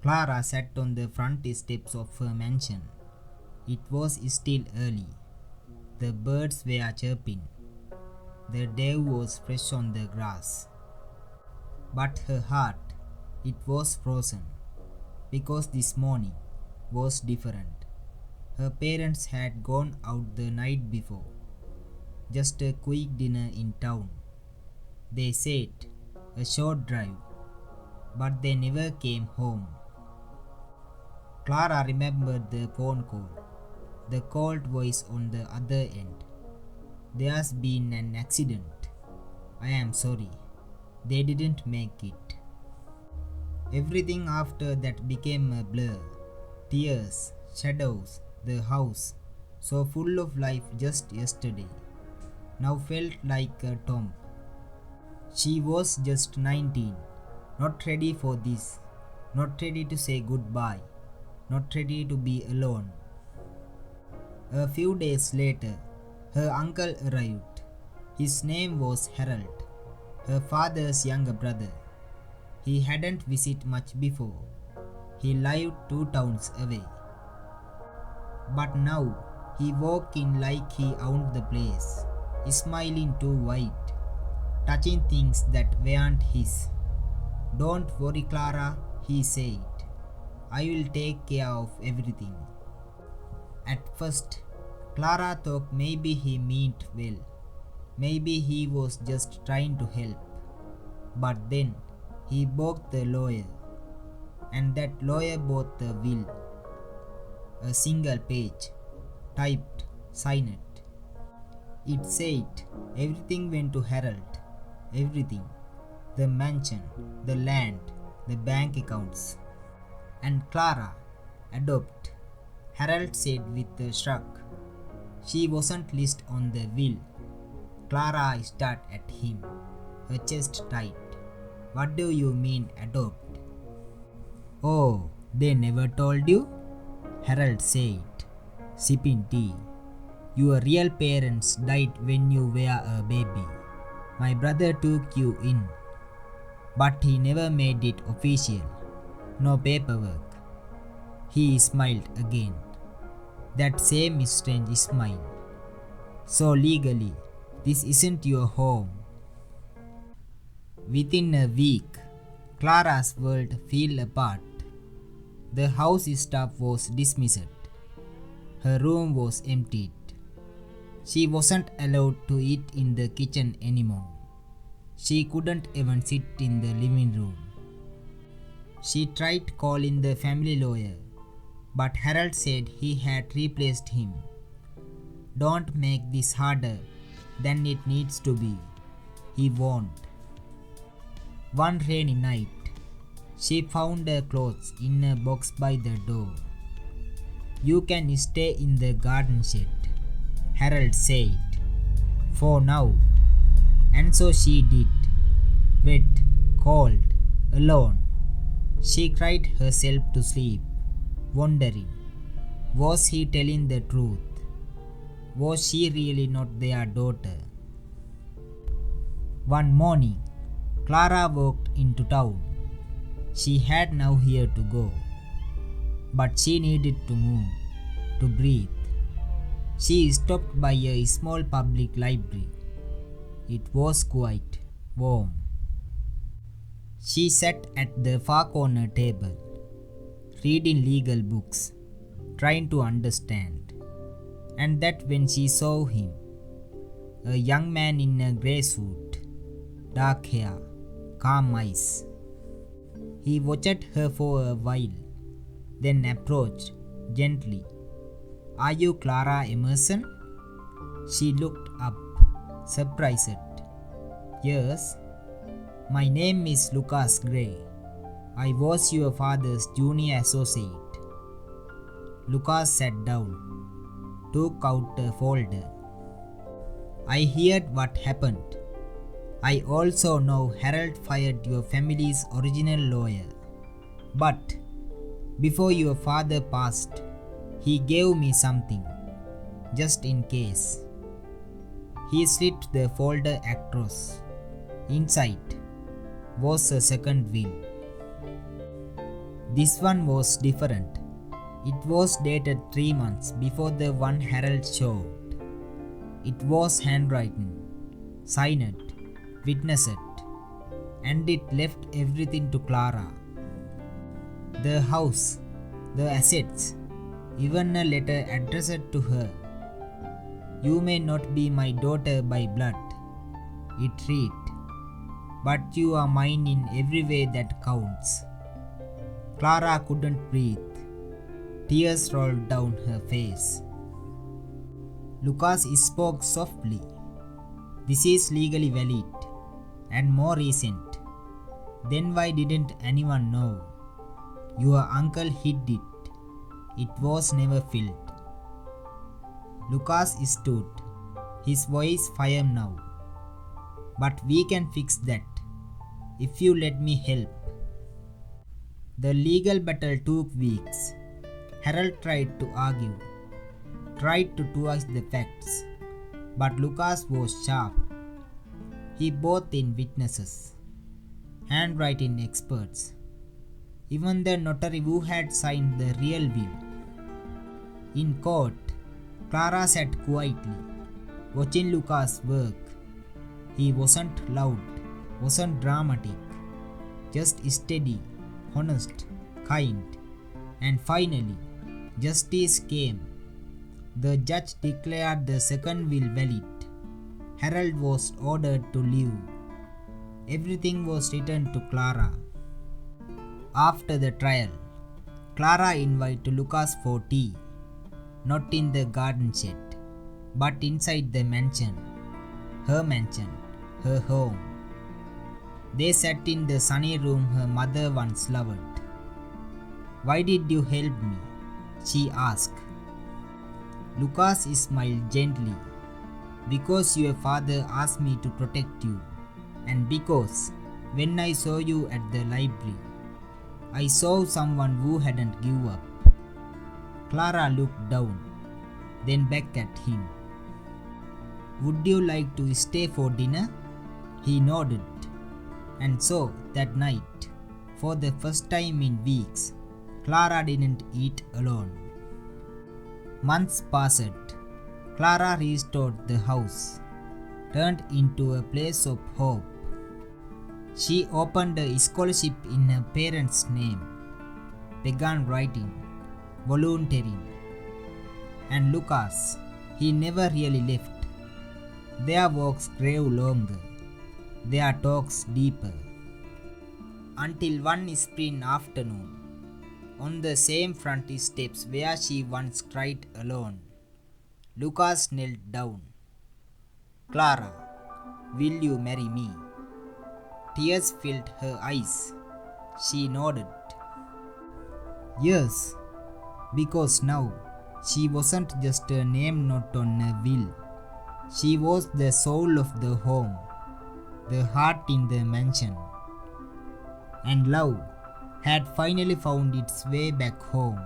Clara sat on the front steps of her mansion. It was still early. The birds were chirping. The dew was fresh on the grass. But her heart, it was frozen, because this morning was different. Her parents had gone out the night before, just a quick dinner in town. They said a short drive, but they never came home. Clara remembered the phone call, the cold voice on the other end. There's been an accident. I am sorry. They didn't make it. Everything after that became a blur. Tears, shadows, the house, so full of life just yesterday, now felt like a tomb. She was just 19, not ready for this, not ready to say goodbye, not ready to be alone. A few days later, her uncle arrived. His name was Harold, her father's younger brother. He hadn't visited much before. He lived 2 towns away. But now he walked in like he owned the place, smiling too wide, touching things that weren't his. Don't worry, Clara, he said. I will take care of everything. At first, Clara thought maybe he meant well. Maybe he was just trying to help. But then he bought the lawyer, and that lawyer bought the will. A single page, typed, signed. It said everything went to Harold. Everything. The mansion, the land, the bank accounts. And Clara, adopt, Harold said with a shrug. She wasn't listed on the will. Clara stared at him, her chest tight. What do you mean adopt? Oh, they never told you? Harold said, sipping tea. Your real parents died when you were a baby. My brother took you in, but he never made it official. No paperwork. He smiled again. That same strange smile. So legally, this isn't your home. Within a week, Clara's world fell apart. The house staff was dismissed. Her room was emptied. She wasn't allowed to eat in the kitchen anymore. She couldn't even sit in the living room. She tried calling the family lawyer, but Harold said he had replaced him. Don't make this harder than it needs to be, he warned. One rainy night, she found her clothes in a box by the door. You can stay in the garden shed, Harold said, for now. And so she did, wet, cold, alone. She cried herself to sleep, wondering, was he telling the truth? Was she really not their daughter? One morning, Clara walked into town. She had nowhere to go, but she needed to move, to breathe. She stopped by a small public library. It was quite warm. She sat at the far corner table, reading legal books, trying to understand. And that when she saw him, a young man in a grey suit, dark hair, calm eyes. He watched her for a while, then approached gently. Are you Clara Emerson? She looked up, surprised. Yes, my name is Lucas Gray. I was your father's junior associate. Lucas sat down, took out a folder. I heard what happened. I also know Harold fired your family's original lawyer. But before your father passed, he gave me something, just in case. He slit the folder across. Inside was a second will. This one was different. It was dated 3 months before the one Harold showed. It was handwritten, signed, witnessed, and it left everything to Clara. The house, the assets, even a letter addressed to her. You may not be my daughter by blood, it read, but you are mine in every way that counts. Clara couldn't breathe. Tears rolled down her face. Lucas spoke softly. This is legally valid and more recent. Then why didn't anyone know? Your uncle hid it. It was never filled. Lucas stood, his voice firm now. But we can fix that, if you let me help. The legal battle took weeks. Harold tried to argue, tried to twist the facts, but Lucas was sharp. He brought in witnesses, handwriting experts, even the notary who had signed the real will. In court, Clara sat quietly, watching Lucas work. He wasn't loud, wasn't dramatic, just steady, honest, kind. And finally, justice came. The judge declared the second will valid. Harold was ordered to leave. Everything was returned to Clara. After the trial, Clara invited Lucas for tea, not in the garden shed, but inside the mansion, her home. They sat in the sunny room her mother once loved. Why did you help me? She asked. Lucas smiled gently. Because your father asked me to protect you, and because when I saw you at the library, I saw someone who hadn't given up. Clara looked down, then back at him. Would you like to stay for dinner? He nodded. And so, that night, for the first time in weeks, Clara didn't eat alone. Months passed. Clara restored the house, turned into a place of hope. She opened a scholarship in her parents' name, began writing, volunteering. And Lucas, he never really left. Their walks grew longer, their talks deeper. Until one spring afternoon, on the same front steps where she once cried alone, Lucas knelt down. Clara, will you marry me? Tears filled her eyes. She nodded. Yes, because now she wasn't just a name not on a will. She was the soul of the home, the heart in the mansion. And love had finally found its way back home.